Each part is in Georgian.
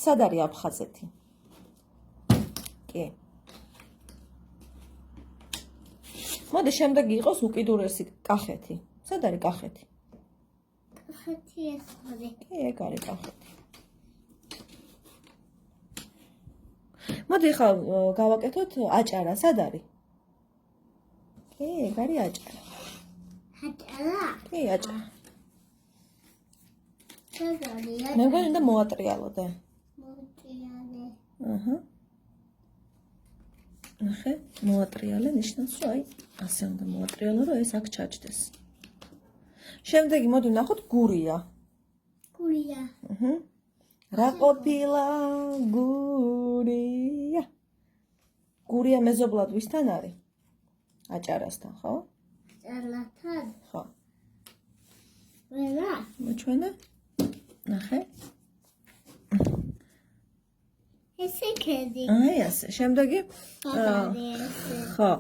სად არის აფხაზეთი? კი. მოდი შემდეგი იყოს უკიდურესი კახეთი. სად არის კახეთი? კახეთი ეს არის. კი, ეგ არის კახეთი. მოდი ხა გავაკეთოთ აჭარა, სად არის? კი, ეგ არის აჭარა. აჭარა? კი, აჭარა. სად არის? მე მგონი უნდა მოატრიალოდე. მოტრიალე. აჰა. ახე, მოატრიალე ნიშნავს, რომ აი, ასე უნდა მოატრიალო, რომ ეს აქ ჩაჯდეს. შემდეგი მოდი ვნახოთ გურია. გურია. აჰა. რა ყოფილა გურია? გურია მეზობლად ვისთან არის? აჭარასთან, ხო? აჭარასთან? ხო. ვერა? მოჩვენე? ნახე. ესე ქედი. აი ასე. შემდეგი ხო.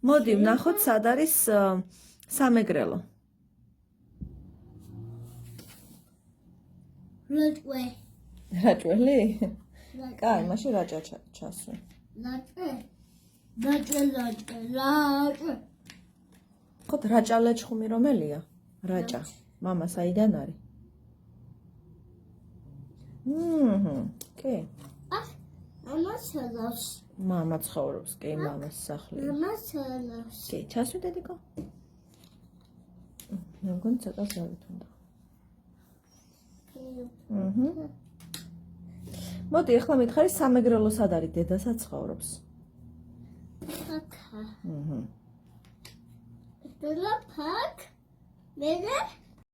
მოდი ვნახოთ სად არის სამეგრელო. ლაჭვე. რაჭველი? კაი, მაშინ რაჭა ჩასვე. ლაჭვე. ლაჭვე. ხო, რაჭალეჩხუმი რომელია? რაჭა. მამა საიდან არის? კი. მამა ცელავს. მამა ცხოვრობს, კი, მამას სახლი. მამა ცელავს. კი, ჩასვი დედიკო. მე მგონი ცოტა ზავით უნდა. მოდი, ახლა მითხარი სამეგრელო სად არის? დედასაც ცხოვრობს. ფაქა. დედა ფაქ. მერე